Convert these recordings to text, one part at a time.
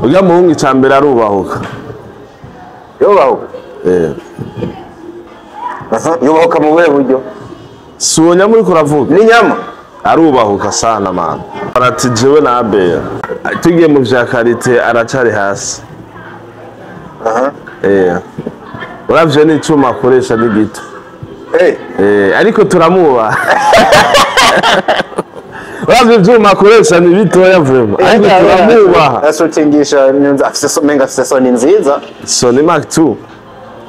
Uya muhungu icambere arubahuka. Yubahuka. Yubahuka mu buhe buryo? Suonya muri kuravuga. Ni nyama. Arubahuka sana man. Arati jewe na Abeya. Tugiye mu vya karite aracari hasi. Uravye ni cuma akoresha ni gito. Ariko turamuba. Uravye ivyuma akoresha ni bitoya vrema. Ariko turamuba. Asutingisha nyunza afise menga afise soni nziza. Sony Mark 2.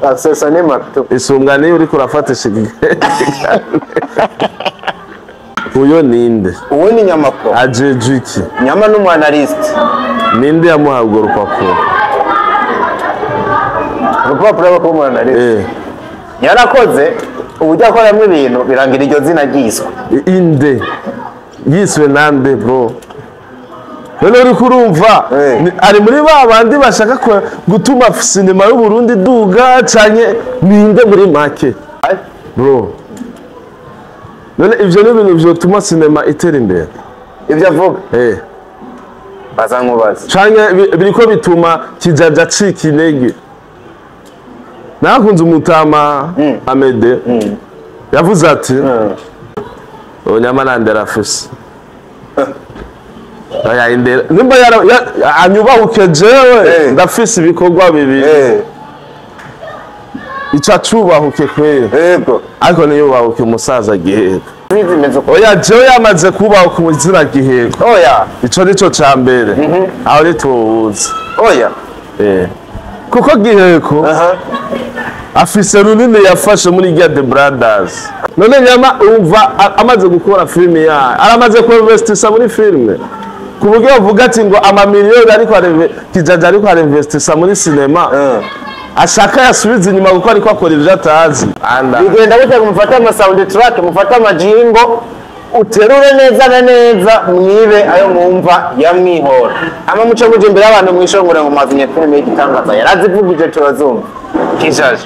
Afise Sony Mark 2. Isungane uri kurafatisha. Uyo ninde? Uwo ni Nyamako. Ajeje iki? Nyama n'umwanalist. Ninde yamuha urwo rupapuro? Urupapuro rwo kumwanalist. Yarakoze ubujya akoramo ibintu birangira iryo zina ryiswe. Inde yiswe nande bro? None uri kurumva ari muri ba bandi bashaka gutuma sinema y'u Burundi duga canke ninde muri make bro? None ivyo ni ibintu vyotuma sinema itera imbere. Ivyo avuga bazankubaza canke biriko bituma kijaja cika intege. Nakunze umutama Amede yavuze ati onyama nandera afise aya indera nimba anyubahuke jewe ndafise ibikorwa bibiri ica cubahuke kwera yego ariko niyubahuke umusaza giheko oya jewe yamaze kubahuka umuzira giheko oya ico nico ca mbere aho ritubuza oya kuko giheko afise runini yafashe muri The Brothers. None nyama umva amaze gukora filime ya aramaze ko investisa muri filime kuburyo bavuga ati ngo amamiliyoni ariko kijaja ariko investisa muri cinema ashaka yasubiza inyuma kuko ariko akora ivyo atazi bigenda gute kumufata ama sound track mufata amajingo uterure neza na neza mwibe ayo mwumva yamwihora ama muco muje imbere abantu mwishongora ngo mazinye filime y'igitangaza yarazivugije turazumva kijaje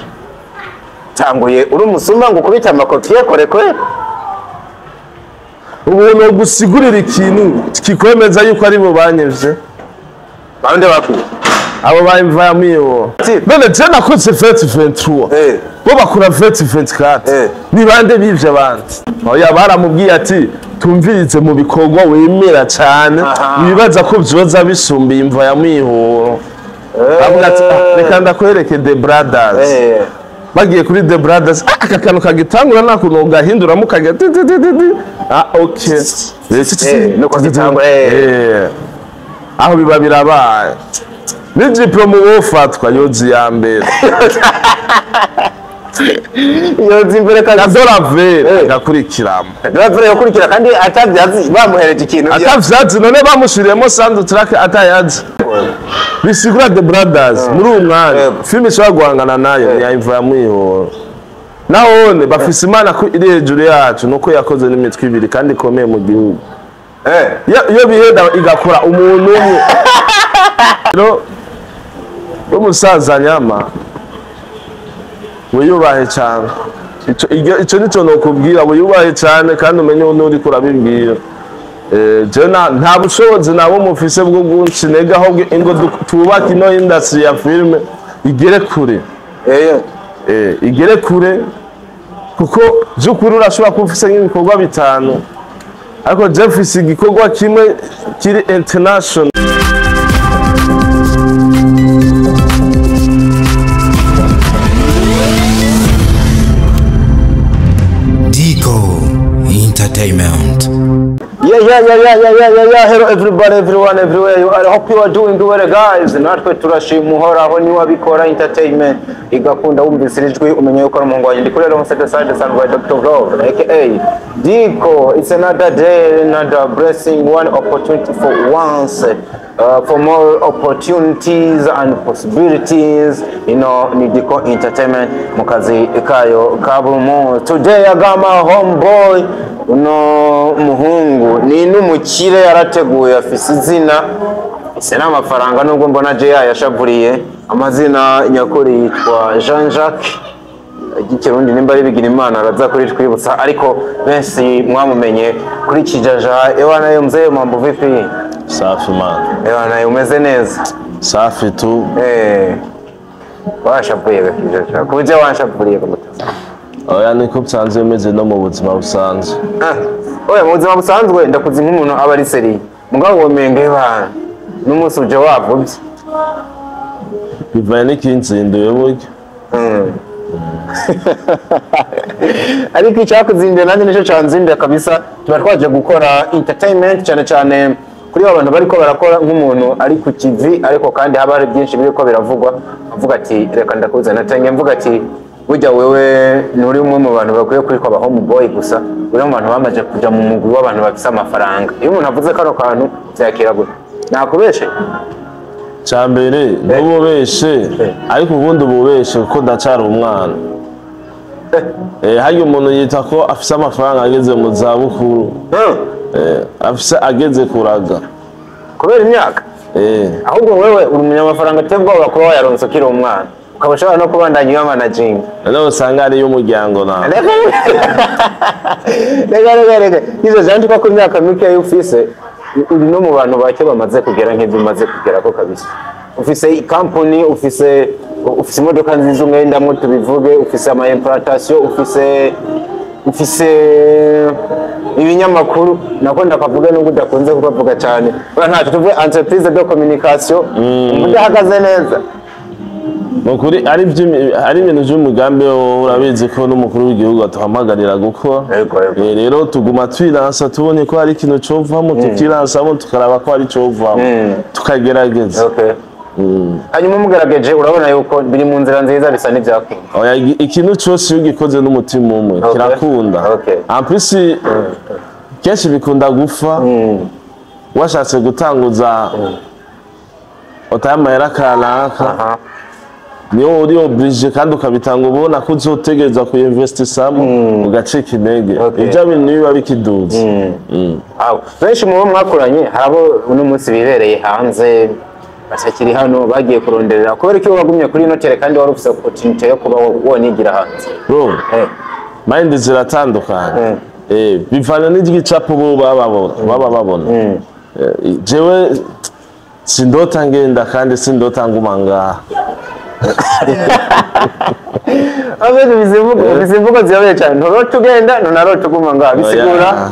tanguye uri umusuma ngo kubita amakopi yakore kwera ubuntu gusigurira ikintu kikwemeza yuko ari bo banyevye bande bakuru abo bayimva miyo none je nakoze 2023 bo bakura 2024 ni bande bivye abandi oya baramubwiye ati tumvirize mu bikorwa wemera cyane wibaza ko byoza bisumbiye imva ya mwihoro bavuga ati reka ndakwereke The Brothers bagiye kuri The Brothers aka kantu kagitangura nakuntu gahindura mukaga okay nuko gitangura aho biba birabaye ni diploma wofatwa yozi ya mbere yozi imbere kadora vere gakurikiramo Dravere yokurikira kandi atavyazi bamuhereje ikintu atavyazi none bamushiriyemo sound track atayazi bisigura The Brothers muri umwanya filime ishobora guhangana nayo ya imva ya mwihoro nahone bafise imana ko iri hejuru yacu nuko yakoze n'imitwe ibiri kandi ikomeye mu gihugu iyo biheda igakora umuntu umwe no umusaza Nyama wiyubahe cyane ico nico nokubwira wiyubahe cyane kandi umenye n'uri kurabibwira nta bushobozi nabo mufise bwo gucinega aho ngo tubaka ino industry ya filime igere kure igere kure kuko by'ukuri urashobora kuba ufise nk'ibikorwa bitanu ariko Jeff igikorwa kimwe kiri international Entertainment. Yeah. Hello everybody, everyone, everywhere you are. I hope you are doing well, guys. Natwe turashima uhoraho ni wabikora entertainment igakunda wumvisirijwe umenye yuko umuhungu wanjye ndi kurera on side by Dr. Vlog aka Diko. It's another day, another blessing, one opportunity for once. For more opportunities and possibilities, you know, ni Diko Entertainment mukazi kayo kabumo. Today I got my homeboy uno muhungu ni numukire yarateguye afise izina ise n'amafaranga nubwo mbona je yashavuriye amazina nyakuri yitwa Jean Jacques ikirundi nimba ari bigira imana araza kuri twibutsa ariko benshi mwamumenye kuri kijaja ewana yo mzee mambo vipi safi man ewana umeze neza safi tu. Washavuye gakijaja kuje washavuye kumutaza oya niko byanze bimeze no mu buzima busanzwe. Oya mu buzima busanzwe ndakuzi nk'umuntu aba ari seri mugabo womenge bana n'umunsi uje wavubye bivaye n'ikinzinduye buryo. Ariko icyakuzinduye nanjye nicyo cyanzinduye kabisa. Tuba twaje gukora entertainment cyane cyane kuri abantu bariko barakora nk'umuntu ari ku kivi ariko kandi haba hari byinshi biriko biravugwa avuga ati reka ndakuza natangiye mvuga ati burya wewe nuri umwe mu bantu bakwiye kwitwa homeboy gusa uri mu bantu bamaze kuja mu mugwi w'abantu bafise amafaranga. Iyo umuntu avuze kano kantu byakira gute nakubeshe cyambere n'ububeshe ariko ubundi ububeshe kuko ndacara umwana. Hari umuntu yita ko afise amafaranga ageze mu za bukuru. Afise ageze kuraga kubera imyaka. Ahubwo wewe uri umunyamafaranga tebwa bakora wayaronse kiri umwana ukabashobora no kubandanya iyo managing nawe usanga ari y'umuryango nawe. Rega izo zandi ko ku myaka mike y'ufise uri no mu bantu bake bamaze kugera nk'ibyo umaze kugera ko kabisa. Ufise company ufise imodoka nziza umwendamwe tubivuge ufise ama implantation ufise ibinyamakuru nako ndakavuga nubwo udakunze kubavuga cyane. Nta tuvuge entreprise de communication udahagaze neza mukuri ari ibintu by'umugambi urabizi ko n'umukuru w'igihugu atuhamagarira gukora. Rero tuguma twiransa tubone ko hari ikintu covamo tukiransamo tukaraba ko hari covamo tukagerageza. Hanyuma mugerageje urabona yuko biri mu nzira nziza bisa n'ibyakwiye. Oya ikintu cyose iyo gikoze n'umutima umwe kirakunda. Ampisi kenshi bikunda gufa washatse gutanguza utayamahera kanaka niyo uri oblige kandi ukabitanga ubona ko uzotegereza kuyinvestisamo ugacika intege ibyo bintu biba bikiduze. Benshi mu bo mwakoranye harabo uno munsi bibereye hanze basakiri hano bagiye kuronderera kubera ko wagumye kuri notere kandi wari ufite opportunity yo kuba wonigira hanze. Bro mind ziratandukanye. Bivana n'igicapo bo baba babona. Jewe sindota ngenda kandi sindota nguma ngaha. Abeze bizivugo ziyabaye cyane ntorota ugenda nonarota uguma ngaha bisigura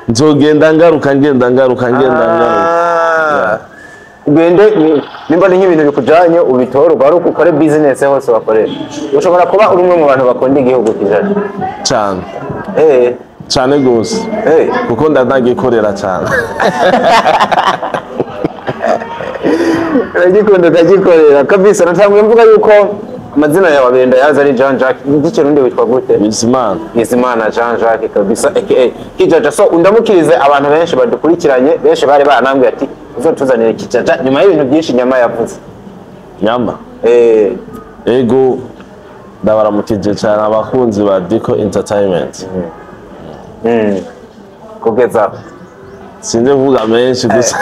nzogenda ngaruka. Ugende nimba ni nk'ibintu bikujanye ubitora ugaruka ukore business hose wakorera ushobora kuba uri umwe mu bantu bakunda igihugu kijana cyane. Cyane gose kuko ndanagikorera cyane. Uragikorera kabisa. Natanguye mvuga yuko amazina yawe abenda yaza ari Jean Jacques igikirundi witwa gute? Bizimana Jean Jacques kabisa aka Kijaja. So undamukirize abantu benshi badukurikiranye benshi bari banambwiye ati uzotuzanira Kijaja nyuma y'ibintu byinshi nyama yavuze nyama. Ego ndabaramukije cyane abakunzi ba Diko Entertainment. Kugeza sinde vuga menshi gusa.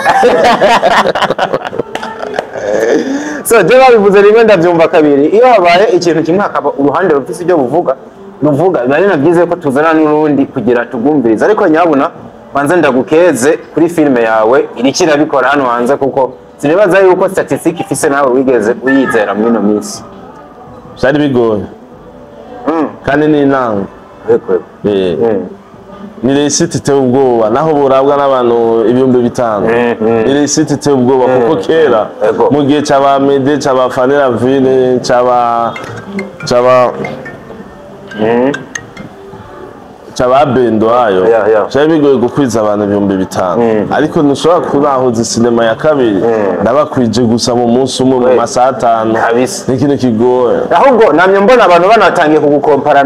So je babivuze rimwe ndabyumva kabiri iyo habaye ikintu kimwe akaba uruhande rufise ibyo ruvuga bari nabyize ko tuzana n'urundi kugira tugumviriza ariko nyabuna banze ndagukeze kuri filme yawe irikira bikora hano hanze kuko sinibaza yuko statistique ifise nawe wigeze uyizera muri no minsi byari bigoye kandi ni inanga ni resiti te ubwoba naho burabwa n'abantu 5,000 ni resiti te ubwoba kuko kera mu gihe cyaba Mede cyaba Fanera Ville cyaba Bendo ayo cyari bigoye gukwiza abantu 5,000 ariko ntushobora kubahuza sinema ya kabiri ndabakwije gusa mu munsi umwe mu masaha 5 n'ikintu kigoye. Ahubwo namye mbona abantu banatangiye kugukompara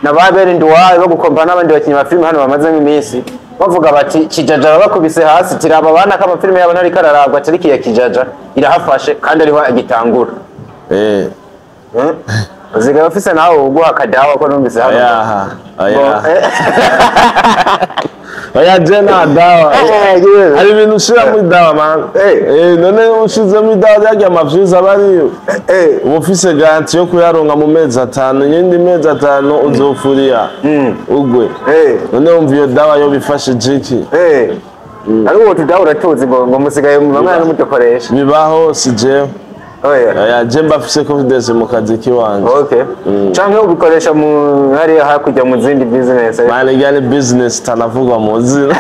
na babere ndwaye bagukompara n'abandi bakinyi ba filime hano bamaze iminsi bavuga bati Kijaja bakubise hasi tiraba bana kama filime yabo ntari kararagwa tariki ya Kijaja irahafashe kandi ariho agitangura. Uziga ofisa nawe uguha kadawa ko numvise hano. Oya jena dawa. Hari ibintu ushira muri dawa man. None ushize muri dawa yajya amavyiza bariyo. Ufise garanti yo kuyaronga mu mezi 5 yindi mezi 5 uzofuriya. Ugwe. None umva iyo dawa yo bifashe jiki. ariko tudahura tuzi ngo musigaye bamwe mudukoresha bibaho si jewe oya je mbafise confidence mu kazi kiwanje okay canke ubikoresha mu hari hakujya mu zindi business mane gani business tanavugwa mu zina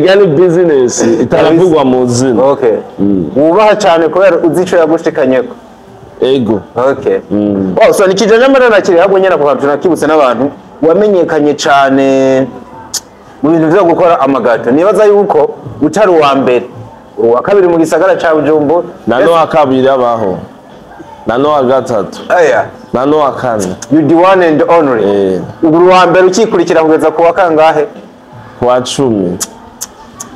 gani business itaravugwa mu zina okay wubaha cyane kubera uzico yagushikanyeko ego okay so nikijana marana kiri hagwe nyana kwa tunakibuse n'abantu wamenyekanye cyane mu bintu byo gukora amagato nibaza yuko utari wa mbere uwa kabiri mu gisagara ca Bujumbura nano wa kabiri abaho nano wa gatatu nano wa kane you the one and only uguru wa mbere ukikurikira kugeza ku wa kangahe kwa 10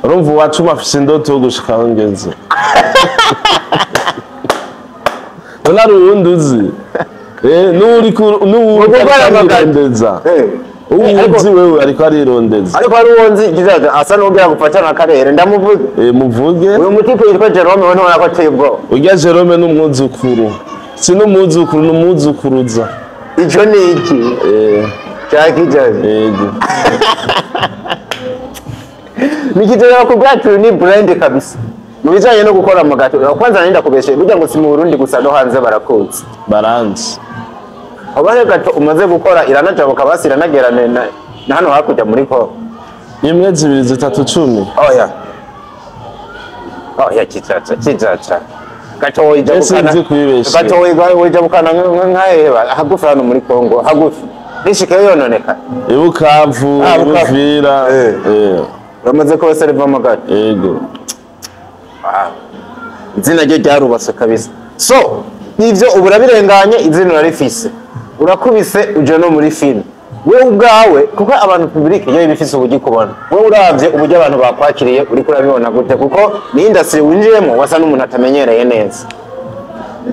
urumva wa 10 afise indoto yo gushika aho ngeze Ona ruunduzi nuri arondeza uzi wewe ariko arirondeza ariko ari uwonzi kizaza asa n'ugira gufatana akarere ndamuvuge muvuge uyu mutipe yitwa Jerome we ntona ko tebwo urya Jerome n'umwuzukuru si n'umwuzukuru n'umuzukuruza ico ni iki cyakijanye yego nikijana ko bwatu ni brand kabisa mubijanye no gukora amagato kwanza nenda kubeshe bijya ngo si mu Burundi gusa no hanze barakuzi baranzi abane gato umaze gukora iranajabuka basira nagerane na hano hakujya muri ko imwe 2 3 10 oya kizaca gato wijabukana nkaheba hagufi hano muri Kongo hagufi rishike yononeka ibukavu ibuvira bamaze ko basere vamagato yego izina ryo ryarubase kabisa so nivyo uburabirenganye izina urarifise urakubise uje no muri film wewe ubwawe kuko abantu public iyo bifise ubugi kubona wewe uravye uburyo abantu bakwakiriye uri kurabibona gute kuko ni industry winjiyemo wasa n'umuntu atamenyereye neza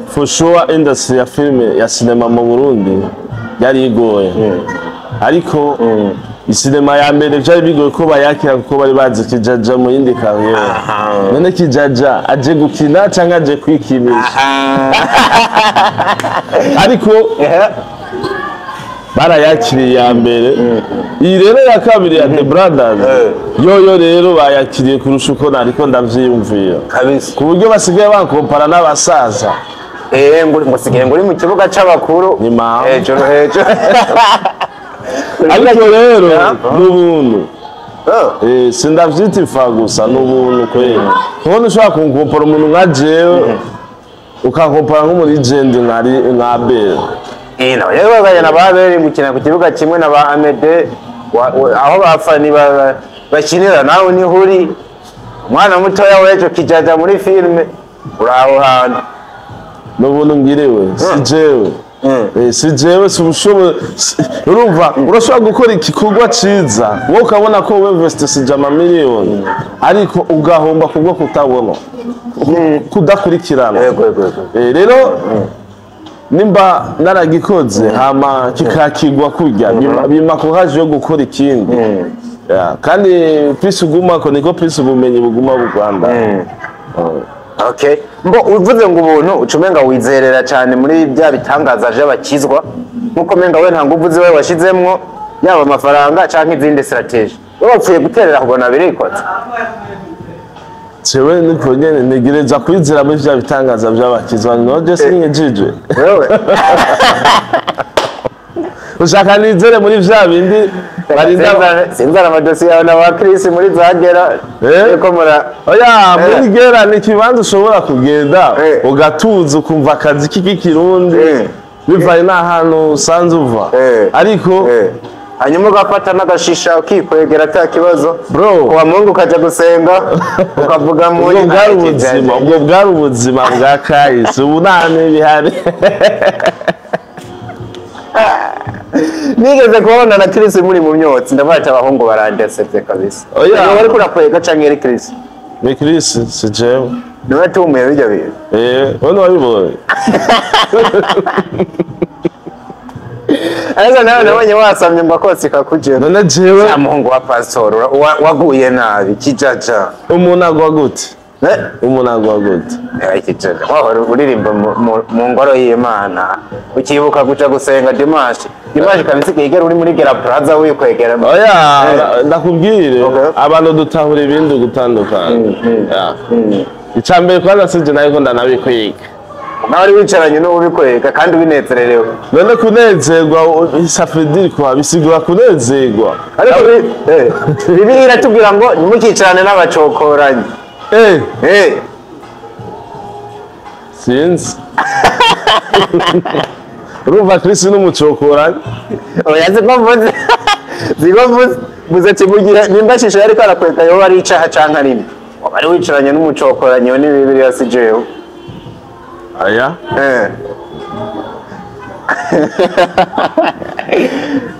for sure industry ya film ya cinema mu Burundi yari igoye ariko isinema ya mbere byari bigoye ko bayakira kuko bari bazi kijaja mu yindi kariyeri none kijaja aje gukina cyangwa aje kwikinisha ariko barayakiriye ya mbere iyi rero ya kabiri ya The Brothers yo rero bayakiriye kurusha uko nariko ndavyiyumvira kabisa ku buryo basigaye bakompara n'abasaza ngo sigaye ngo uri mu kibuga c'abakuru ni mama hejuru ariko rero n'ubuntu sindavyita ifa gusa n'ubuntu kweli ubona ushobora kunkompara umuntu nka jewe ukankompara nk'umuri legend nka Bell yewe bagana babere gukina ku kibuga kimwe na ba Amede aho bafani bakinira nawe ni huri mwana mutoya wejo kijaja muri filme uraho hano n'ubuntu ngiriwe si jewe si jewe si ubushoboye urumva urashobora gukora igikorwa ciza wowe ukabona ko wevestishije amamiliyoni ariko ugahomba kubwo kutabona kudakurikirana rero nimba naragikoze hama kikakigwa kurya bima kuhaje yo gukora ikindi kandi pisi uguma ko niko pisi ubumenyi buguma mu Rwanda okay mbo uvuze ngo ubuntu ucumenga wizerera cyane muri bya bitangaza by'abakizwa nkuko menga we nta nguvu ziwe washizemwo yaba amafaranga canke izindi strategy wapfuye guterera kubona birikotse Cewe niko nyene negereza kwizera muri bya bitangaza by'abakizwa noje sinyejije wewe ushaka nizere muri vya bindi sinzara amadosiye yawe na ba Chris muri zagera eko mura oya muri gera ni kibanza ushobora kugenda ugatuza ukumva akazi k'ikirundi bivaye n'ahantu usanze uva ariko hanyuma ugafata n'agashisha ukikwegera ata kibazo bro wa Mungu ukaja gusenga ukavuga muri ubwo bwari ubuzima bwa kahise ubu nta n'ibihari nigeze kubona na Chris muri mu myotsi ndabaca abahungu barandesetse kabisa oya wari kurakwega canke eri Chris ni Chris si jewe niwe tumuye bijya bintu wone wabibonye ariko nawe nabonye wasamye mbakotsi kakuje none jewe amuhungu wa pastor waguye nabi kijaja umuntu agwa gute umuntu agwa gute kijaja wahora uririmba mu ngoro y'Imana ukibuka guca gusenga dimanche image kabisa kigera uri muri Gera Plaza wikwegera oya ndakubwire abantu dutahura ibindi gutandukana icambere kwanza sije nayo ndanabikwiga nawe wicaranye no ubikwega kandi binezererewe none kunezerwa isafredi kwa bisigura kunezerwa ariko bibi iratubwira ngo nimukicarane n'abacokoranye sinzi urumva Chris n'umucokoranye oya zigo ati mugira nimba shisho yari karakweka yo bari icaha canka rimwe bari wicaranye n'umucokoranye ni bibiri yasijeho aya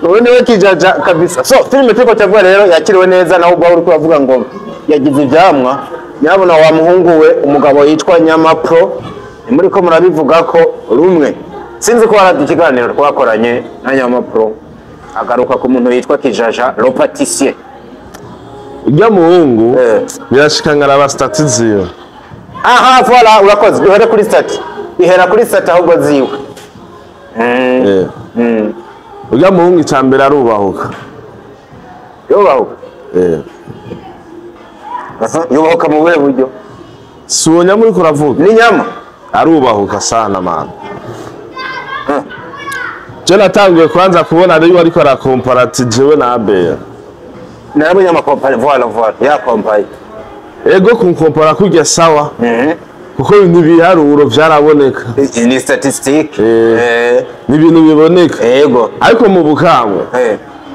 ubundi we kijaja kabisa so filime turiko tavuga rero yakiriwe neza naho ubwo uri kuvuga ngo yagize ivyamwa nyabona wa muhungu we umugabo yitwa Nyama Pro muri ko murabivuga ko rumwe sinzi ko waradi ikiganiro twakoranye na Nyama Pro agaruka ku muntu yitwa Kijaja Le Pâtissier ujya muhungu birashikangara aba statiziyo aha voilà urakoze bihera kuri stati bihera kuri stati ahubwo ziwe ujya muhungu icambere arubahuka yubahuka mu buhe buryo suonya muri kuravuga ni Nyama arubahuka sana man je natanguye kwanza kubona ari ariko arakomparati jewe na Abel nabo Nyama compare voilà ya compare ego kunkompara kujya sawa kuko ibintu biharuro byaraboneka ni statistique ni ibintu biboneka ego ariko mu bukamwe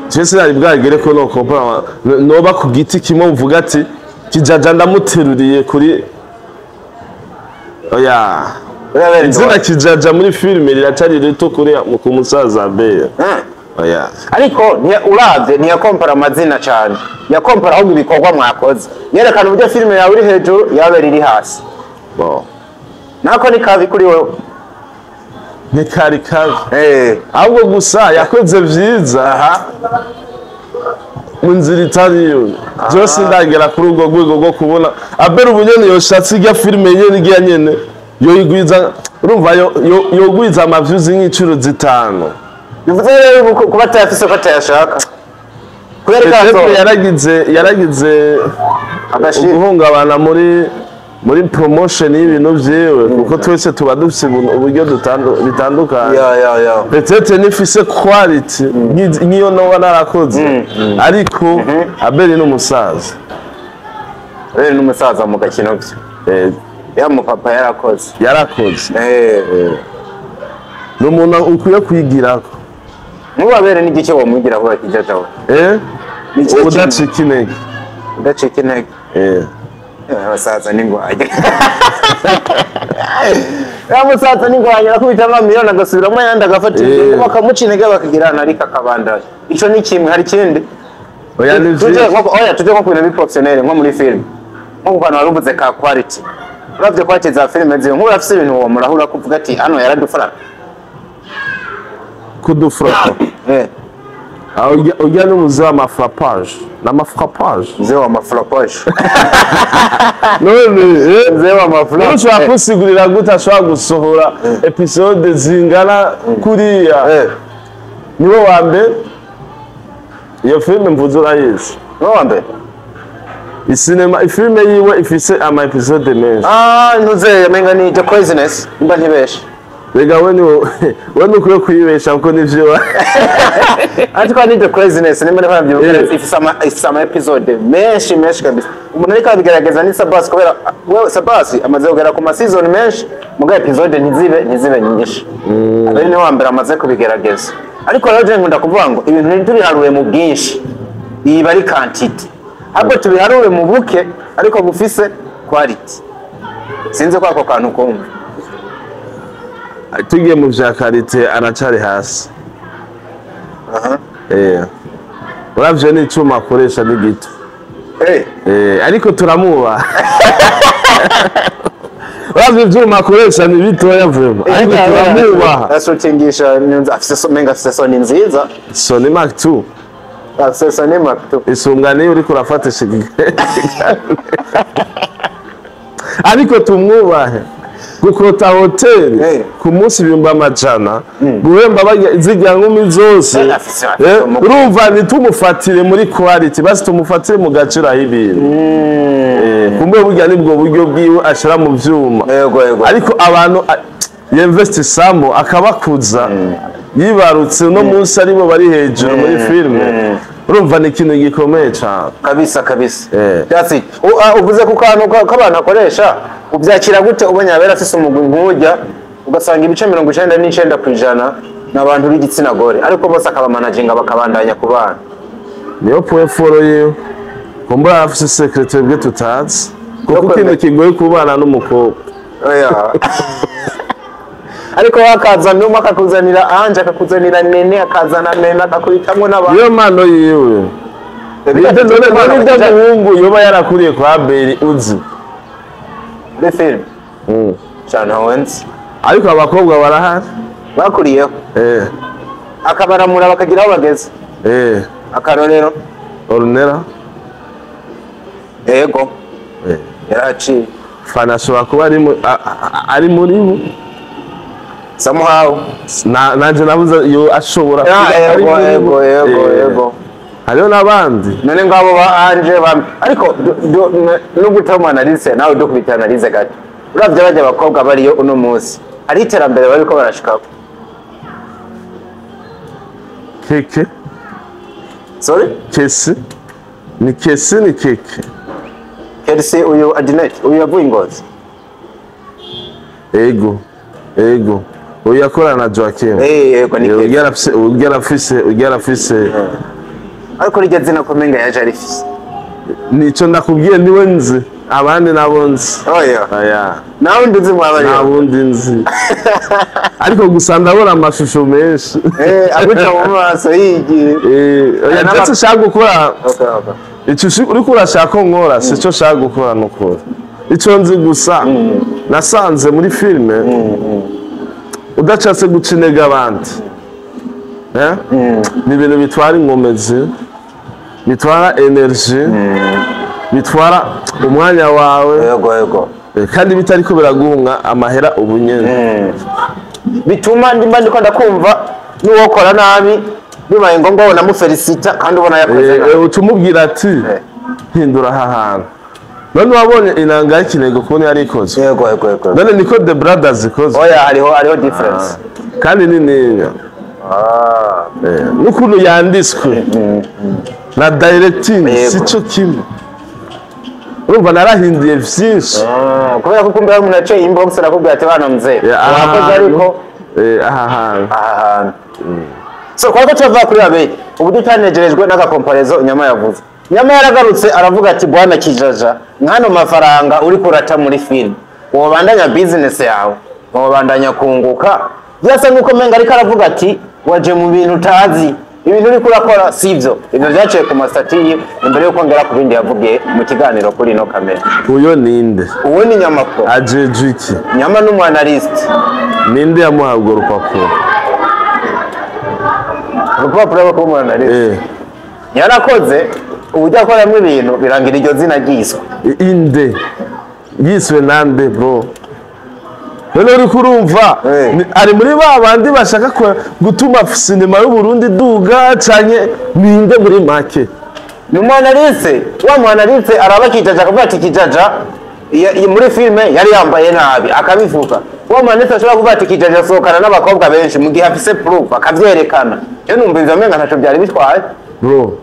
cyese ari bwagere ko no kompara noba ku giti kimwe mvuga ati Kijaja ndamuteruriye kuri oya izina Kijaja muri filime riracari rito kuri ku musaza Abel oya ariko uravye ntiyakompara amazina cyane yakompara ahubwo ibikorwa mwakoze yerekana uburyo filime yawe iri hejuru yawe iri hasi nako ni kabi kuri wowe ntikari kabi ahubwo gusa yakoze vyiza mu nzira itariyo byose ndagera kuri ubwo rwego rwo kubona Abel ubunyene yoshatse irya filime nyene yoyigwiza urumva yogwiza amaviews nk'icuro zitanu bivuze rero kuba atayafise ko atayashaka yaragize guhungabana muri promotion y'ibintu vyewe kuko twese tuba dufise uburyo bitandukanye peut-être nifise quality nk'iyo noba narakoze ariko Abel n'umusaza mu gakino vyo ya mupapa yarakoze n'umuntu ukwiye kwigirako Abel ni gike wamwigira ko Kijaja udacika intege abasaza n'ingwanye abasaza n'ingwanye nakubita amamiliyoni agasubiramo yandi agafatira bakamuca intege bakagirana ariko akabandanya ico ni kimwe hari kindi tuje nko ku bintu professionnel nko muri film nko ku bantu barubuze ka quality uravye quality za filime ziyo nk'ubu afise ibintu uwo murahura kuvuga ati hano yaradufara kudufrapa ujya n'umuze w'amafrapage n'amafrapage mzee w'amafrapage none mzee w'amafrapage ushobora kusigurira gute ashobora gusohora episode zingana kuriya niwe wa mbere iyo filime mvuze urayizi niwe wa mbere ifilime yiwe ifise ama episode menshi ntuze yamenga ni The Craziness mba ntibeshe Rega we nukuye kuyibesha kuko nivyo ariko ni The Craziness nimba nabyo ifise ama episode menshi kabisa umuntu ariko abigerageza ni Sabas kubera we Sabas amaze kugera ku season menshi muga episode ntizibe nyinshi abari ni wa mbere amaze kubigerageza ariko rero je nkunda kuvuga ngo ibintu ntituriharuye mu bwinshi iba ari quantity ahubwo tubiharuye mu buke ariko bufise quality sinzi ko ako kantu kumva tugiye mu vya karite aracari hasi uravye n'icuma akoresha n'igito ariko turamuba uravye ivyuma akoresha ni bitoya vrema ariko turamuba asutingisha afise Sony nziza Sony Mark 2 afise Sony Mark 2 isungane uriko urafatisha ariko tumwubahe gukota hoteli ku munsi 100 guhemba zijya nkumi zose urumva nitumufatire muri quality basi tumufatire mu gaciro y'ibintu kumbe burya nibwo buryo bwiwe ashira mu vyuma ariko abantu yinvestisamo akabakuza yibarutse no munsi aribo bari hejuru muri filme urumva ni ikintu gikomeye cyane kabisa that's it uvuze ku kantu k'abantu akoresha ubyakira gute ubonye abera afise umugwi nk'ujya ugasanga ibice 99% n'abantu b'igitsina gore ariko bose akaba managinga bakabandanya ku bana niyo point follow you kumbura afise secretary bwe tutazi kuko kintu kigoye kubana n'umukobwa ariko wakaza n'umwe akakuzanira anje akakuzanira nene akazana nene akakuritamo n'abantu iyo mano yiwe none muhungu yoba yarakuriye kwa Beri uzi the film cyane Owens ariko abakobwa barahari bakuriyeho akabaramura bakagira aho bageze akarorero ornera yego yaraciye fanashobora kuba ari muri bo somehow nanje nabuze yo ashobora yego hariyo n'abandi none ngabo ba anje ariko no gutama analyse nawe dukubita analyse gato uravye bajya abakobwa bariyo uno munsi ari iterambere bariko barashikako keke sorry kesi ni keke Kelsey uyu Adinet uyu yavuye Ngozi ego uyu yakorana na Joaquin yego ni ugerafise ariko rijya zina komenga yaje arifise nico ndakubwiye niwe nzi abandi nabo nzi oya nawe nduzi mwabari nabundi nzi ariko gusa ndabona amashusho menshi aguca mu maso yigiye oya ndetse shaka gukora icyo uriko urashaka nkora sico shaka gukora nukora icyo nzi gusa nasanze muri filme udacatse gucinega abandi ni ibintu bitwara inkomezi bitwara energy bitwara umwanya wawe yego kandi bitariko biraguhunga amahera ubunyene bituma ndiko ndakumva nuwokora nabi bibaye ngombwa wona mu felicita kandi ubona yakoze utumubwira ati hindura aha hantu none wabonye inanga y'ikinego kubona yarikoze yego none niko The Brothers ikoze oya hariho difference kandi ni niga n'ukuntu yanditswe na directing sico kimwe urumva narahinduye vyinshi kubera ko kumbe umuntu aciye inbox arakubwira ati bana mzee wakoze ariko aha hantu so kwa tuva kuri abe ubu dutanejerejwe n'agakomparezo nyama yavuze nyama yaragarutse aravuga ati bwana Kijaja nkano mafaranga uri kurata muri film wobandanya business yawe wobandanya kunguka byasa nuko menga ariko aravuga ati waje mu bintu utazi ibintu uri kurakora sivyo ibyo byaciye ku masatiye imbere yo kongera ku bindi yavugiye mu kiganiro kuri no kamera uyo ninde uwo ni Nyamakuru ajejuki nyama n'umwanalist ninde yamuhabwa urupapuro rwo kumwanalist yarakoze ubujya akoramo ibintu birangira iryo zina ryiswe inde yiswe nande bro none uri kurumva ari muri babandi bashaka gutuma sinema y'u Burundi duga canye ninde muri make ni umwanaliste wa mwanaliste araba Kijaja akavuga ati Kijaja muri filme yari yambaye nabi akabivuga wa mwanaliste ashobora kuvuga ati Kijaja sokana n'abakobwa benshi mu gihe afise proof akavyerekana cyo numva ivyo menga ntaco byari bitwaye bro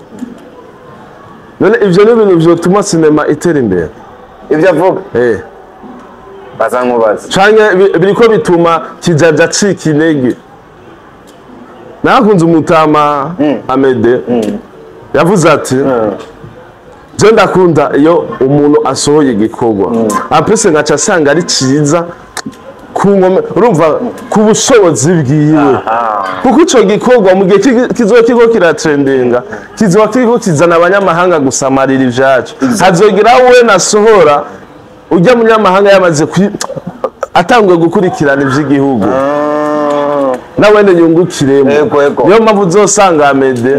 none ivyo n'ibintu vyotuma sinema itera imbere ivyo avuga bazankubaza canke biriko bituma Kijaja cika intege nakunze umutama Amede yavuze ati je ndakunda iyo umuntu asohoye igikorwa apese ngaca asanga ari ciza urumva ku bushobozi bwiwe kuko ico gikorwa mu gihe kizoba kiriko kiratrendinga kizoba kiriko kizana abanyamahanga gusamarira ivyacu hazogira we nasohora ujya munyamahanga yamaze atanguye gukurikirana ivy'igihugu nawe nyungukiremo niyo mpamvu uzosanga Amede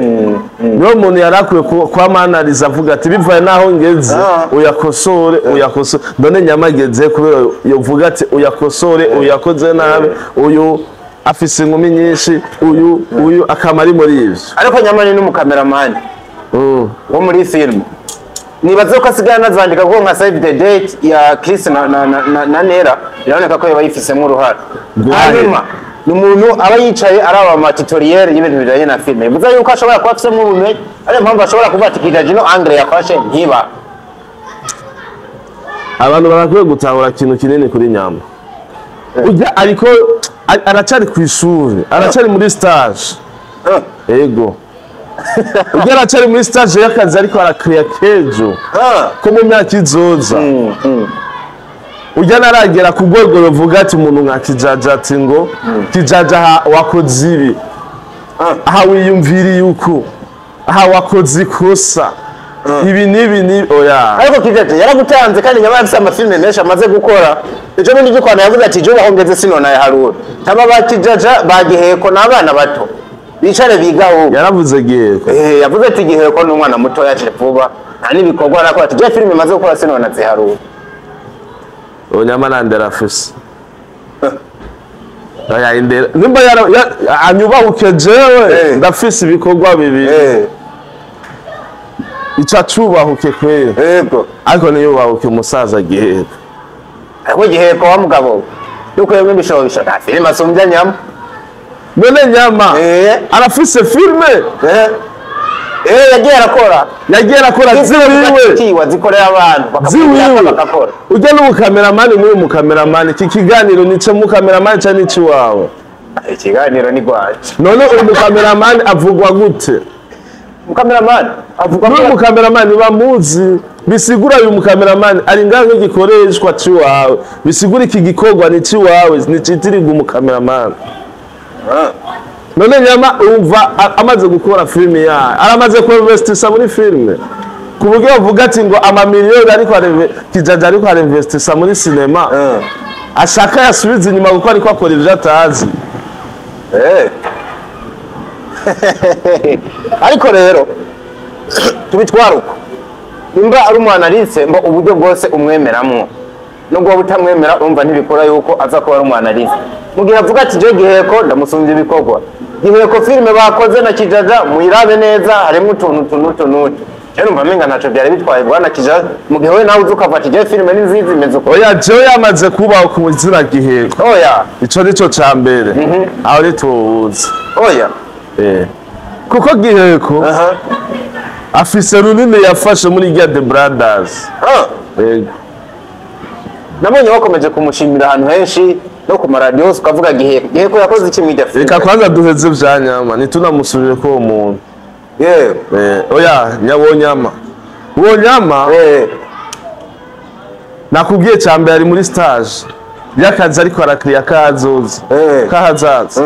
niyo umuntu yarakwiye kwa manariza avuga ati bivaye naho ngeze uyakosore none Nyamageze kubera yovuga ati uyakosore uyakoze nabi uyu afise inkumi nyinshi uyu akamari muri ivyo ariko Nyamani n'umukameramani wo muri film nibaze ko asigana nazandika ko nka save the date ya Chris na Nera biraboneka ko yabayifisemo uruhara hanyuma ni umuntu aba yicaye araba amatutoriel y'ibintu bijanye na film bivuze yuko ashobora kuba afisemo ubumenyi ari mpamvu ashobora kuvuga ati kijajino angle yafashe ntiba abantu barakwiye gutahura ikintu kinini kuri Nyama ujya ariko aracari ku ishuri aracari muri stage ego ujya aracari muri stage y'akazi ariko arakrea kejo ko mu myaka izoza ujya naragera ku rwego ruvuga ati umuntu nka Kijaja ati ngo Kijaja wakoze ibi aha wiyumviriye uko aha wakoze ikosa ibi nibi oya ariko Kijaja yaragutanze kandi Nyama afise amafilme menshi amaze gukora ejo bundi gikwana yavuze ati jo bahongeze sinona ya Haruna taba ba Kijaja bagiheko n'abana bato bicare bigaho yaravuze Giheko yavuze ati Giheko n'umwana muto yaje vuba nta nibikorwa nakora ati je filme maze gukora sinona zi Haruna Nyama nandera afise oya indera nimba anyubahuke jewe ndafise ibikorwa bibiri ica cubahuke kwera yego ariko niyubahuke umusaza Giheko ariko Giheko wa mugabo yuko yemwe bishobisha nta filime asumbya Nyama none Nyama arafise filme yagiye arakora ziwiwe zikorera abantu bakakora ujya n'umukameramani muri umukameramani iki kiganiro nice mukameramani cyane iki wawe ikiganiro ni gwaje none umukameramani avugwa gute umukameramani avugwa muri umukameramani bamuzi bisigura uyu mukameramani ari nganga gikoreshwa ci wawe bisigura iki gikorwa ni ci wawe ni citirirwa umukameramani none Nyama umva amaze gukora filime ya aramaze ko investisa muri filime kuburyo bavuga ati ngo amamiliyoni ariko Kijaja ariko investisa muri cinema ashaka yasubiza inyuma kuko ariko akora ivyo atazi ariko rero tubitwara uko nimba ari umwanalise mbo uburyo bwose umwemeramwo nubwo butamwemera umva ntibikora yuko aza kuba ari umwanalise mugihe avuga ati je Giheko ndamusumbye ibikorwa Giheko filime bakoze na Kijaja muyirabe neza harimo utuntu rero umva menga ntaco byari bitwaye bwana Kijaja mugihe we nawe uzukava ati je filime ni nziza imeze uko oya je yamaze kubaho ku muzira Giheko oya ico nico cambere aho ritubuze oya kuko Giheko afise runini yafashe muri The Brothers nabonye bakomeje kumushimira ahantu henshi no ku maradiyo ukavuga Giheko yakoze iki mw'ijya filime reka kwanza duheze vya Nyama ntitunamusubire ko umuntu oya Nyabonyama uwo Nyama nakubwiye cyambere ari muri stage yakazi ariko arakriya kazoza kahazaza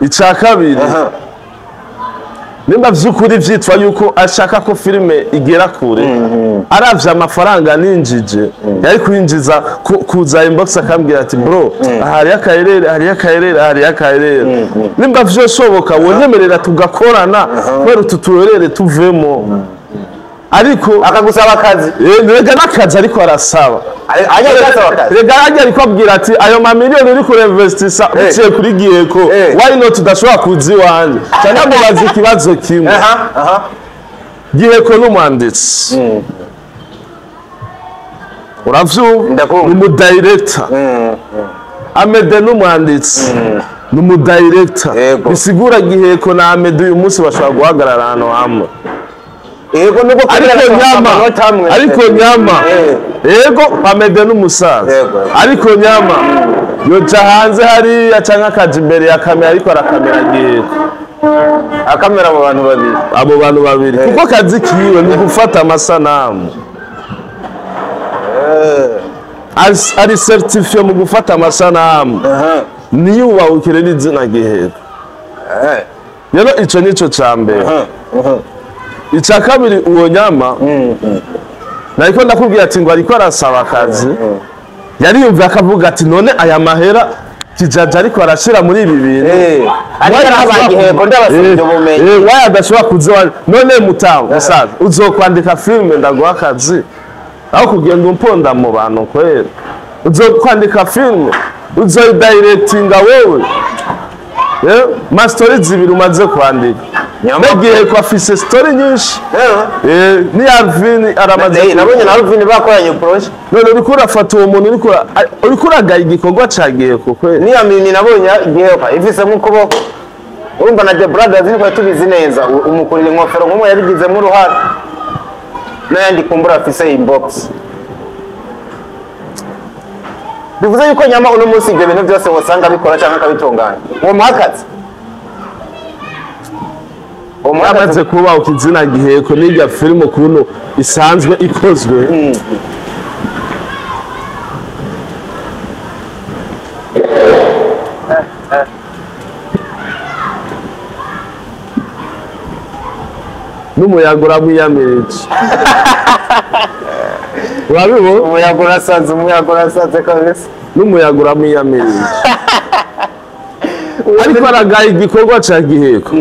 ica kabiri nimba vyukuri vyitwa yuko ashaka ko filime igera kure aravye amafaranga ninjije yari kwinjiza kuza inbox akambwira ati bro hari akaerere nimba vyoshoboka wonyemerera tugakorana kwera tuturere tuvemo ariko akagusaba akazi rega n'akazi ariko arasaba rega ajya ariko abwira ati ayo mamiliyoni uri kurinvestisa uciye kuri Giheko why not tudashobora kuzi wanje cyangwa mubaza ikibazo kimwe Giheko n'umwanditsi uravyumva n'umudirector Amede n'umwanditsi n'umudirector bisigura Giheko na Amede uyu munsi bashobora guhagarara hano hamwe ariko Nyama yego Amede n'umusaza ariko Nyama yoja hanze hariya canke akaja imbere ya kamera ariko arakamera Giheko akamera abo bantu babiri kuko akazi kiwe ni gufata amasanamu ari certifié mu gufata amasanamu niyubahukire n'izina Giheko rero ico nico cambere ica kabiri uwo Nyama nariko ndakubwira ati ngo ariko arasaba akazi yariyumva akavuga ati none aya mahera kijaja ariko arashira muri ibi bintu ariko arabagiheko ndabasubije ubumenyi waye adashobora kuza none mutaho musaza uzokwandika filime ndaguha akazi aho kugenda umponda mu bantu kwera uzokwandika filime uzoyidirectinga wewe mastori zibiri umaze kwandika nagiye ko afise story nyinshi ni Alvin aramaze nabonye na Alvin bakoranye project none uriko urafata uwo muntu uriko uragaye igikorwa cagiye ko kwera ni Amini nabonye igihe ifise mu kuboko urumva na The Brothers niko tubizi neza umukurira inkofero nk'umwe yabigizemo uruhare n'ayandi kumbura afise inbox bivuze yuko nyama uno munsi ibyo bintu byose wasanga bikora cyangwa akabitunganya uwo muhakazi amaze kuba ukizina giheko n'irya filime ukuntu isanzwe ikozwe n'umuyaga uramwiyamirije urabibona umuyaga urasanze kabisa n'umuyaga uramwiyamirije ariko aragaye igikorwa ca giheko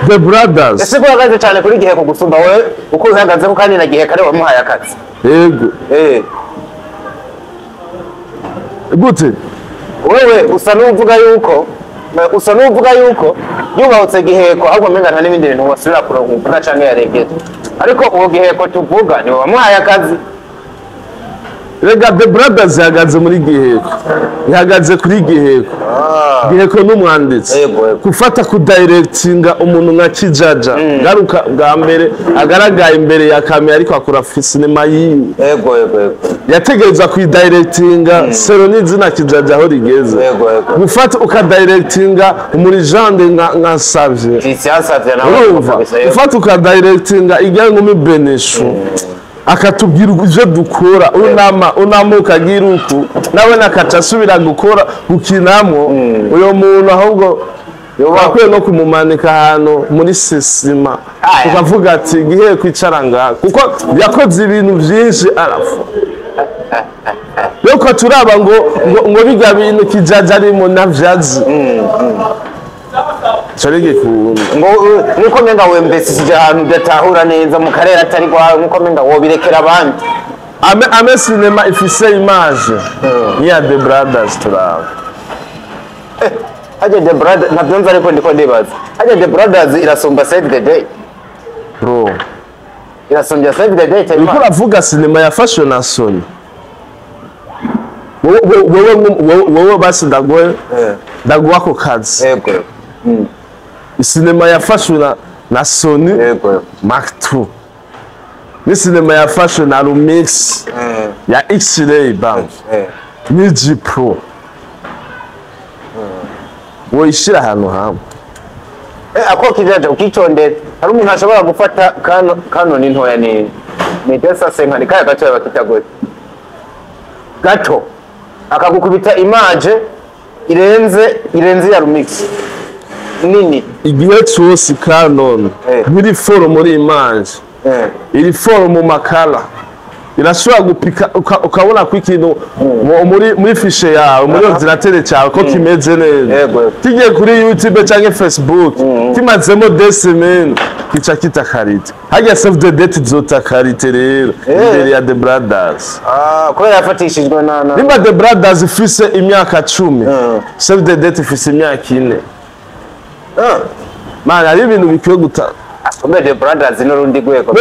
The Brothers ese ko yagaze cyane kuri giheko gusumba wewe uko uhagaze ko kandi na giheko ari wamuhaye akazi yego gute wewe usa n'uvuga yuko yubahutse giheko ahubwo menga nta n'ibindi bintu wasubira kuronka canke yaregete ariko uwo giheko tuvuga ni wamuhaye akazi rega The Brothers ihagaze muri giheko ihagaze kuri giheko giheko n'umwanditsi gufata kudirectinga umuntu nka kijaja garuka bwa mbere agaragaye imbere ya kamera ariko akora sinema yiwe yategereza kudirectinga sero n'izina kijaja aho rigeze gufata ukadirectinga umurijande nka Savye gufata ukadirectinga ijya nkumi Beneshu akatubwira ivyo dukora unama ukagira uku nawe nakaca asubira gukora ukinamwo uyo muntu ahubwo bakwiye no kumumanika ahantu muri sesima ukavuga ati gihe kwicara ngaho kuko yakoze ibintu vyinshi arafu yuko turaba ngo biga bintu kijaja arimo navyazi Charege ku nuko menga wembese sije ahantu datahura neza mu karere atari gwawe nuko menga wobirekera abandi ame cinema ifise image ya The Brothers turaba haje The Brothers nabyonza ariko ndiko ndibaza haje The Brothers irasumba Save the Day bro irasumbya Save the Day uko uravuga cinema yafashwe na Sony wowe basi ndaguha ko kazi cinema yafashwe na Sony Mark II ni cinema yafashwe na Lumix ya X-Ray Bank ni G Pro woyishira ahantu hamwe ako kijaja ukicondera hari umuntu ashobora gufata Canon ntoya ni desa senkani kaya gato bakitagoye gato akagukubita image irenze ya Lumix nini igihe cyose Canon biri foro muri image iri foro mu makala irashobora gupika ukabona ko ikintu muri fishe yawe muri ordinateur cyawe ko kimeze neza kigiye kuri YouTube cyangwa Facebook kimazemo desemene kica kita karite hajya Save the Date zota karite rero imbere ya The Brothers ko yafatishijwe na nimba The Brothers ifise imyaka 10 Save the Date ifise imyaka 4 mana ari ibintu bikwiye guta The Brothers n'urundi gweko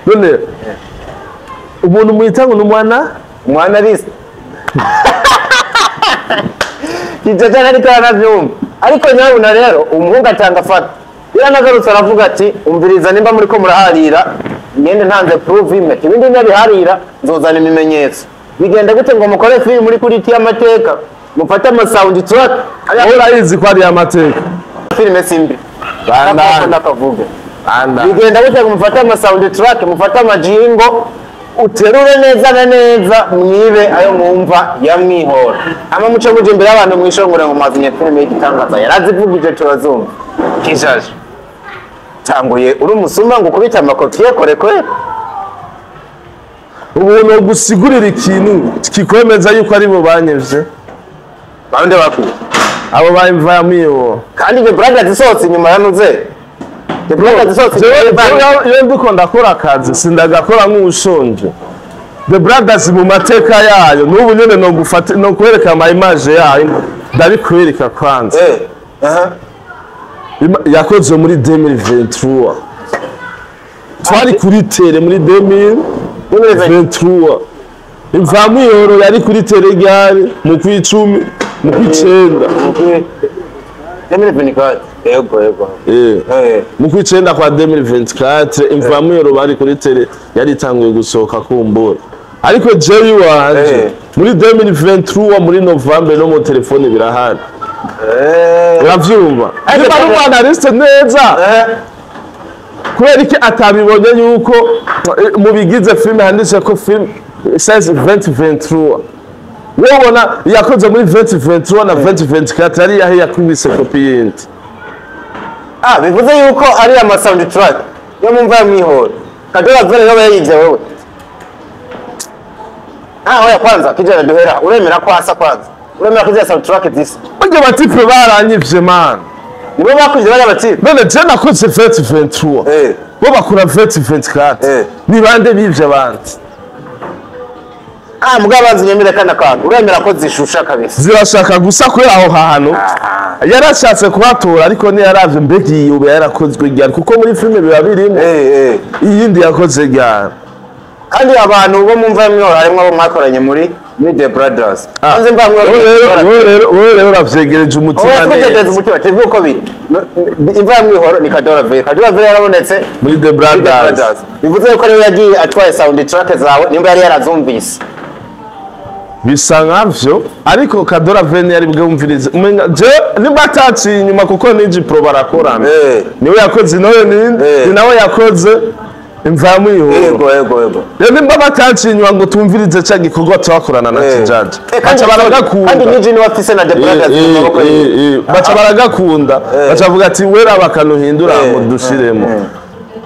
none umuntu muyitango n'umwana list kijaja ariko aravyumva ariko nyabuna rero umuhungu atanga fata iranagarutse aravuga ati umviriza nimba muri ko muraharira ngende ntanze prove imwe ibindi nyabiharira nzozana ibimenyetso bigenda gute ngo mukore film muri kuri y'amateka mufate ama sound track urayizi ko ari amateka filime simbi ndakavuga bigenda gute ngo mufate ama sound track mufate ama jingo uterure neza na neza mwibe ayo mwumva yamwihora ama muco muje imbere abantu mwishongora ngo mazinye filime y'igitangaza yarazivugije turazumva kijaje tanguye uri umusuma ngo kubita amakopi kore ubuntu gusigurira ikintu kikwemeza yuko ari bo banyevye bande bakwiye abo ba Imvamiyo kandi The Brothers isohotse inyuma yanuze The Brothers isohotse yo ndiko ndakora akazi sindagakora nk'ushonje The Brothers mu mateka yayo n'ubu nyene no gufata no kwereka ama image yayo ndabikwereka kwanza yakoze muri 2023 twari kuri tere muri 2023 Imvamiyo yari kuri tere gari mu kwicumi mu kwicenda mu kwicenda kwa 2024 Imvamiyo bari kuri tere yari itanguye gusohoka kumbura ariko jeyi wanje muri 2023 muri November no mu telefone birahari uravyumva niba ari analyste neza kubera iki atabibonye yuko mu bigize film handitse ko film says 2023 wabona yakoze muri 2023 na 2024 ari yahe yakubise copy yindi bivuze yuko ari ama soundtrack yo mu Imvamiyo Kadora Vere yo yayivye wewe oya kwanza kijana duhera uremera ko asa kwanza uremera ko soundtrack disi banje batipe baranyivye man nibo bakuje bari batipe none je nakoze 2023 bo bakura 2024 ni bande bivye abandi mugabanzi nyemere kana kantu uremera ko zishusha kabisa zirashaka gusa kwera aho hantu yarashatse kubatora ariko ni yaravye mbegi ube yarakozwe gyari kuko muri filme biba birimo iyindi yakoze gyari kandi abantu bo mu Imvamiyo harimo abo mwakoranye muri The Brothers anze Imvamiyo rero uravyegereje umutima neza umutima tivuko biri Imvamiyo ni Kadora Vere yarabonetse muri The Brothers bivuze ko rero yagiye atwaye soundtrack zawe nimba yari yarazumvise bisa nkavyo ariko Kadora Vere yari bwumvirize je nimba ataci inyuma kuko niji pro barakorana niwe yakoze nawe ni nawe yakoze Imvamiyo yego nimba bataci inyuma ngo tumvirize cya gikorwa twakorana na Kijaji baca baragakunda kandi niji ni wafise na The Brothers baca baragakunda baca bavuga ati wera bakanuhindura ngo dushiremo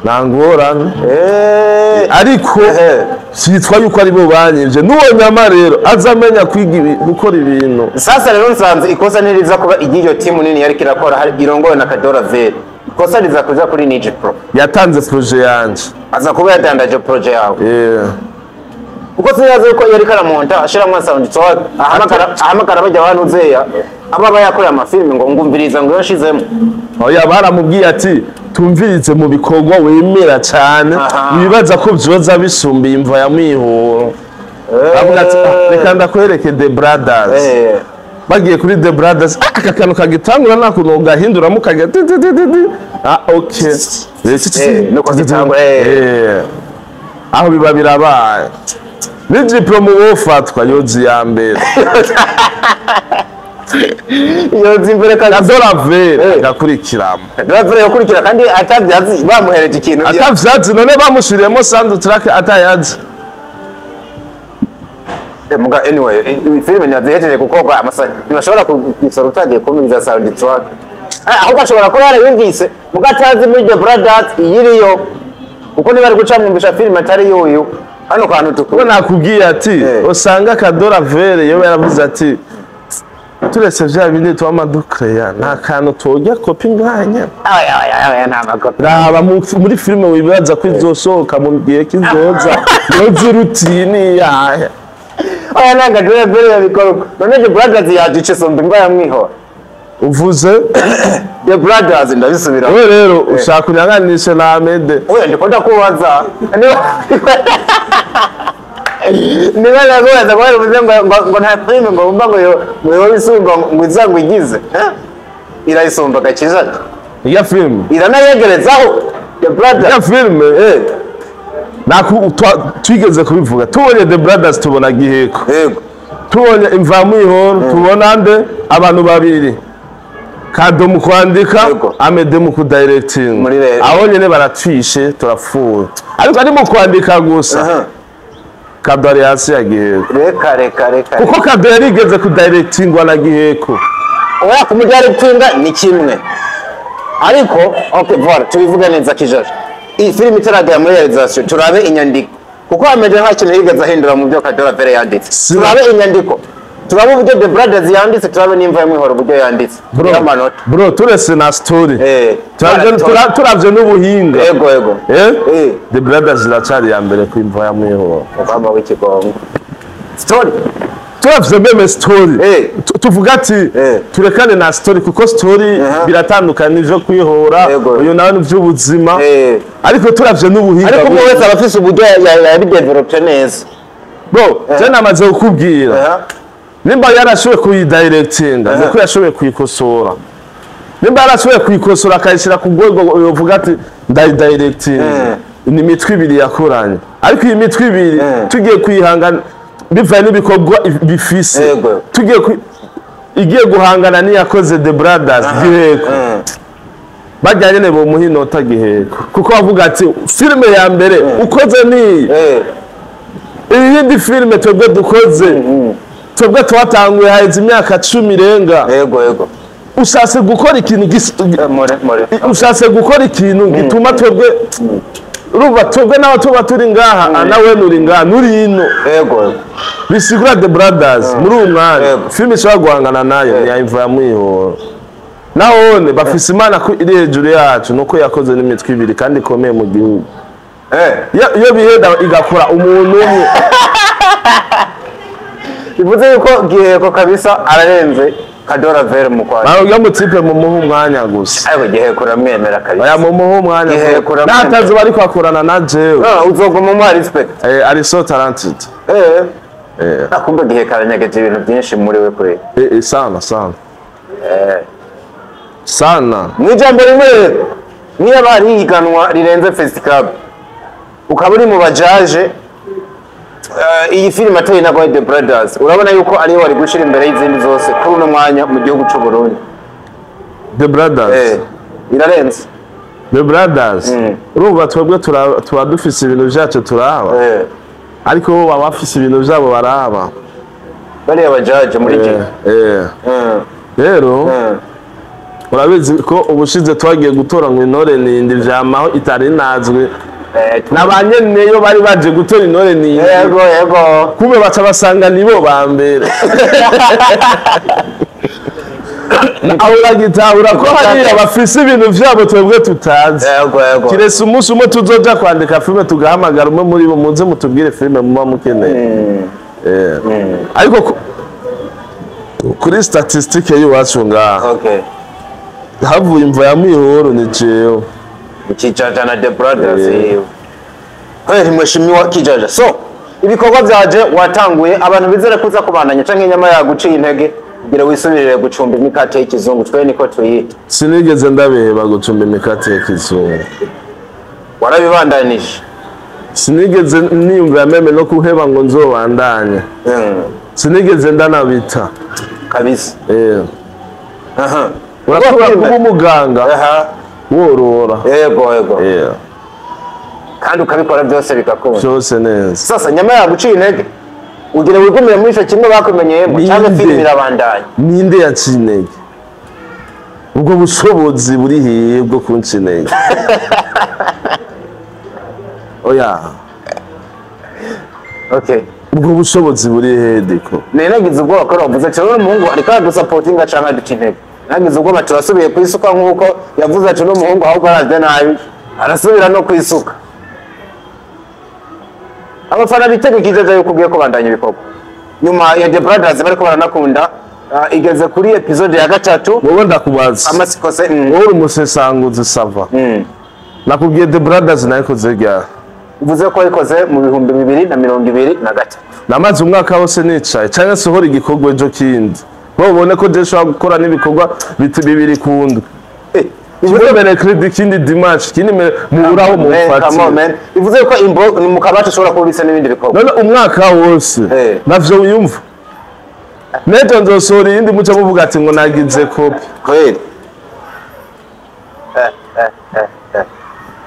nangorana ariko sitwa yuko ari bo banyivye nuwo nyama rero azamenya kwiga gukora ibintu sasa rero nsanze ikosa niriza kuba igiyo timu nini yari kirakora hari irongowe na Kadora Vere ikosa riza kuja kuri Niji Pro yatanze projet yanje aza kuba yadandaje projet yawe uko tuyaze ko yari karamonta ashira mwa soundtrack ahamagara bajya banuzeya aba bayakorera amafilme ngo ngumviriza ngo yoshizemo oya baramubwiye ati tumvirize mu bikorwa wemera cyane bibaza ko byoza bisumbiye imva ya Mwihoro avuga ati reka ndakwereke The Brothers bagiye kuri The Brothers aka kantu kagitangura nakuno gahindura mukaga okay nuko gitangura aho biba birabaye Niji Pro mu wofatwa yozi ya mbere yozi mbere Kadora Vere gakurikiramo Kadora Vere yakurikira kandi atavyazi bamuhereje ikintu atavyazi none bamushiriyemo soundtrack atayazi muga anyway filime nyazihejeje kuko ntibashobora kugisora utagiye kumviriza soundtrack aho gashobora kuba yarayumvise muga atazi muri The Brothers iyiriyo kuko niba ari guca mwumvisha filime atari yuyu hano kantu tukubona nakubwiye ati usanga Kadora Vere yewe yaravuze ati turese vya bindi twamadukreya nta kantu tujya kopi nganya nta makopi raba muri filime wibaza ko izosohoka mu gihe kizoza yozi rutini yahe nanga Kadora Vere yabikora none The Brothers yajice sombe mba yamwihora uvuze The Brothers ndabisubira we rero ushaka kunyanganisha na Amede oya ndikunda kubaza niba nagoza kwa ruvuze ngo nta filime ngo umba ngo yo bisumba ngo izango igize irayisumba gakiza ya filime iranayegerezaho The Brothers ya filime twigeze kubivuga tubonye The Brothers tubona Giheko tubonye Imvamiyo tubona nde abantu babiri Kado mu kwandika Amede mu kudirecting aho nyene baratwishe turapfuye ariko ari mu kwandika gusa Kado ari hasi ya Giheko reka kuko Kado yarigeze kudirectingwa na Giheko oya kumudirectinga ni kimwe ariko okay voilà tubivuga neza Kijaji iyi filime itaragera muri realization turabe inyandiko kuko Amede nta kintu yigeze ahindura mu byo Kadora Vere yanditse turabe inyandiko turabo uburyo The Brothers yanditse turabe nimva yamwihora uburyo yanditse amanota bro turese na story turavye n'ubuhinga yego The Brothers iracari ya mbere kwimva yamwihora mukamba w'ikigongo story turavye meme story tuvuga ati turekane na story kuko story biratandukana n'ivyo kwihora uyu nawe n'ivy'ubuzima ariko turavye n'ubuhinga ariko umwe wese abafise uburyo yabidevelope neza bro je namaze kukubwira nimba yarashoboye kuyidirectinga nuko yashoboye kuyikosora nimba yarashoboye kuyikosora akayishyira ku rwego yovuga ati ndayidirectinga ni imitwe ibiri yakoranye ariko iyi mitwe ibiri tugiye kuyihangana bivaye n'ibikorwa bifise tugiye igiye guhangana n'iyakoze The Brothers Giheko bajyanye ne bo muhinota Giheko kuko bavuga ati filime ya mbere ukoze ni iyindi filime twebwe dukoze twebwe twatanguye haheze imyaka 10 irenga ushatse gukora ikintu ushatse gukora ikintu gituma twebwe ruba twebwe nawe tuba turi ngaha nawe nuri ngaha nuri ino bisigura The Brothers muri umwanya filime ishobora guhangana nayo yayimva yamwihora nahone bafise imana ko iri hejuru yacu nuko yakoze n'imitwe ibiri kandi ikomeye mu gihugu iyo biheda igakora umuntu umwe bivuze yuko Giheko kabisa ararenze Kadora Vere mu kwanya bayo mutipe mu muhu umwanya gusa ariko Giheko uramwemera kabisa aya mu muhu umwanya natazi bari kwakorana na jewe uzogoma mu respect ari so talented akumbe Giheko aranyageje ibintu byinshi muri we kure sana sana mwijambo rimwe niyo bari higanwa rirenze Fest Club ukaba uri mu bajaje iyi filime ateye na The Brothers urabona yuko ari wari gushira imbere y'izindi zose kuri uno mwanya mu gihugu cy'u Burundi The Brothers irarenze The Brothers urumva twebwe tuba dufise ibintu byacu turaba ariko bo baba bafise ibintu byabo baraba bari abajaje muri je rero urabizi ko ubushize twagiye gutora ngo intore nindi vyamaho itari nazwe nabanyeneyo bari baje gutora intore nindi yego kumbe baca basanga nibo ba mbere aho uragitahura ko hariya bafise ibintu vyabo twebwe tutazi kirese umunsi umwe tuzoja kwandika filime tugahamagara umwe muri bo muze mutubwire filime muba mukeneye ariko kuri statistique y'iwacu ngaha havuye imva ya mwihoro ni jewe Kijaja na The Brothers kweli mweshimiwa Kijaja so ibikorwa byaje watanguye abantu bizere kuza kubandanya canke nyama yaguciye intege kugira wisubirire gucumba imikate y'ikizungu twe niko tuyita sinigeze ndabeheba gucumba imikate y'ikizungu warabibandanije sinigeze nimva meme no kuheba ngo nzobandanye sinigeze ndanabita kabisa urakora kuba umuganga worora yego kandi ukabikora byose bikakunda byose neza sasa nyama yaguciye intege ugire wigumire muri ico kimwe bakumenyeyemo cyangwa filime irabandanya ninde yaciye intege ubwo bushobozi buri hiye bwo kunca intege oya ubwo bushobozi buri hediko nagize ubwoba ko bavuze cyane n'umuhungu ariko adusapotinga cyangwa aduca intege nagize ubwoba turasubiye ku isuka nk'uko yavuze ati n'umuhungu ahubwo araze nabi arasubira no ku isuka abafana bitege Kijaja yuko ugiye kubandanya ibikorwa nyuma ya The Brothers bariko baranakunda igeze kuri episode ya 3 wowe ndakubaza amasikose wowe umusesanguzi sava nakubwiye The Brothers nayikoze gya uvuze ko yikoze mu 2023 namaze umwaka wose nicaye cyangwa sohora igikorwa ejo kindi babone ko je shobora gukora n'ibikorwa bibiri kundwe Ivuze mercredi kindi dimanche kindi muburaho mu fati ivuze ko imbo ni mukabati ushobora kubisa n'ibindi bikorwa none umwaka wose navyo uyumva nejo nzosora indi muca muvuga ati ngo nagize copy kweli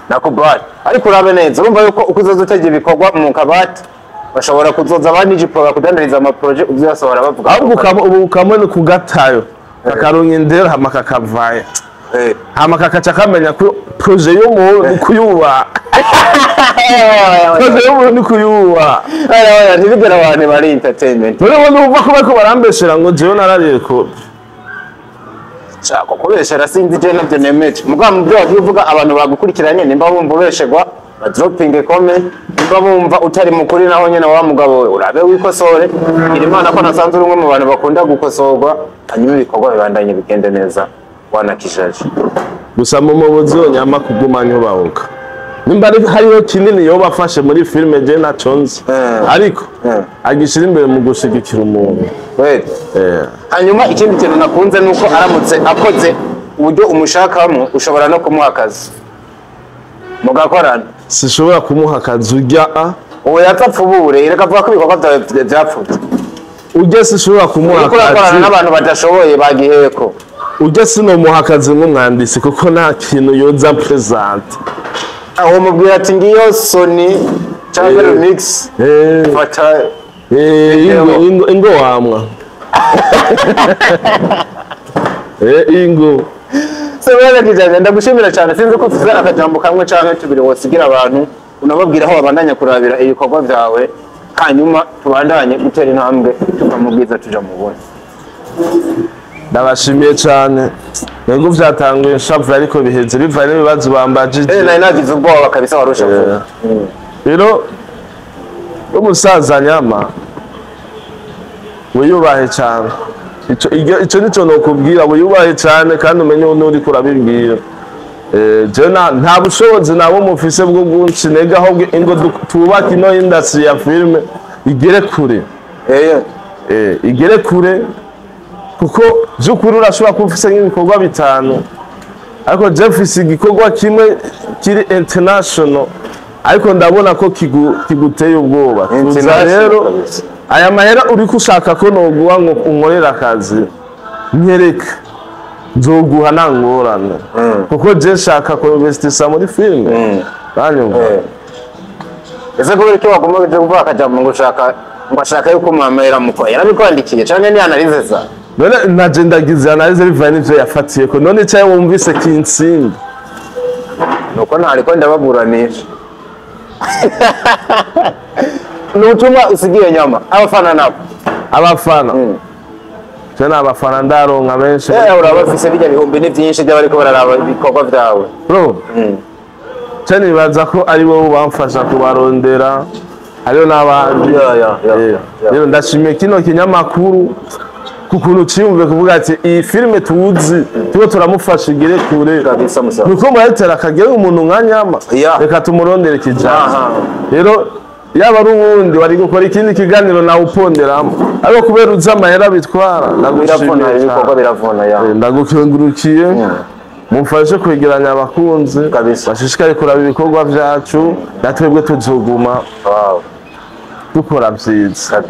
nakubari ariko urabe neza urumva yuko ukuzoza utegeye ibikorwa mu kabati bashobora kuzoza abandi jipo bakudandariza ama project uzibasohora bavuga ahubwo ubu kamwe no kugatayo akaronka indero hamaka kavaya hama kakaca kamenya ko projet yo mu kuyuba projet yo mu kuyuba ntibigera abantu bari entertainment rero numva ko bariko barambeshera ngo jewe narariye ko chako kubeshera sinzi je navyo nemeje mugabo mubyo bavuga abantu bagukurikiranye nimba bumva ubeshegwa dropping comment nimba bumva utari mukuri naho nyene wa mugabo we urabe wikosore iri Imana ko nasanze urumwe mu bantu bakunda gukosorwa hanyuma ibikorwa bibandanye bigende neza wanakijaje gusa mu mubuzi nyama kugumanya ubahuka nimba hariho kinini yo bafashe muri filme je na Chonzi ariko agishira imbere mu gushigikira umuntu hanyuma ikindi kintu nakunze nuko aramutse akoze uburyo umushakamo ushobora no kumuha akazi mugakorana sishobora kumuha akazi ujya uwo yatapfubure reka vuga ko ibikorwa byawe byapfutse ujya sishobora kumuha akazi n'abantu badashoboye bagiheko ujya sino muha akazi nk'umwandisi kuko nta kintu yoza present aho mubwira ati ngiyo Sony cyangwa Remix fata ingo wamwa ingo sebera kijaje ndagushimira cyane sinzi ko tuze akajambo kamwe canke tubiri wosigira abantu unababwira aho babandanya kurabira ibikorwa byawe hanyuma tubandanye gutera intambwe tukamubwiza tuja mu bundi ndabashimiye cyane ngo vyatanguye shavura ariko biheze bivanye n'ibibazo bambajije nari nagize ubwoba kabisa warusha rero umusaza nyama wiyubahe cyane ico nico nokubwira wiyubahe cyane kandi umenye uri kurabibwira nta bushobozi nabo mufise bwo gunsinega aho ingo tubaka ino industry ya filme igere kure igere kure kuko by'ukuri urashobora kuba ufise nk'ibikorwa bitanu ariko Jeffis igikorwa kimwe kiri international ariko ndabona ko kiguteye ubwoba rero aya mahera uri kushaka ko noguha ngo unkorera akazi nyereka nzoguha nangorane kuko je nshaka ko investisa muri filme banyumva ese kubera ko bagomba kuvuga akajambo ngo ashaka yuko mwamera muko yarabikwandikiye cyane ni analyse za none naje ndagize analyse bivanye n'ivyo yafatiye ko none cyaye wumvise kinsinda nuko ntariko ndababuranisha n'utuma usigiye nyama abafana nabo abafana cyane abafana ndaronka benshi urabafise bijya bihumbi ni byinshi by'abariko bararaba ibikorwa byawe bro cyane bibaza ko ari bo bamfasha kubarondera ariyo n'abandi rero ndashimiye kino kinyamakuru kukuntu ciyumve kuvuga ati iyi filme tuzi tubo turamufasha igere kure nuko muratera akagera umuntu nka nyama reka tumurondere kijana rero yaba ari ubundi wari gukora ikindi kiganiro nawe uponderamo ariko kubera uzi amahera bitwara ndagukengurukiye mumfashe kwegeranya abakunzi bashishikare kuraba ibikorwa byacu natwebwe tuzoguma dukora byiza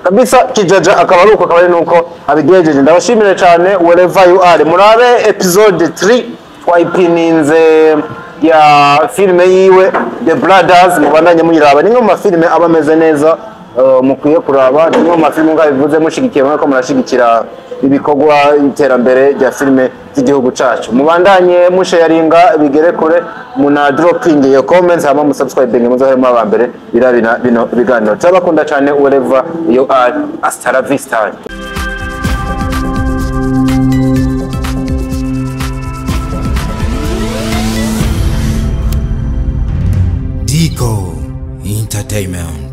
kabisa kijaja akaba ari uko akaba ari nuko abigejeje ndabashimire cyane wherever you are murabe episode 3 twayipininze ya filme yiwe The Brothers mubandanye muyiraba ni nko mu filme aba ameze neza mukwiye kuraba ni nko mu filme ngabivuze mushigikiye ko murashigikira ibikorwa iterambere rya filme z'igihugu cacu mubandanye musharinga bigere kure muna dropping your comments hama musubscribing muzohema abambere birabina bino biganiro tabakunda cyane wherever you are hasta la vista Digo Entertainment.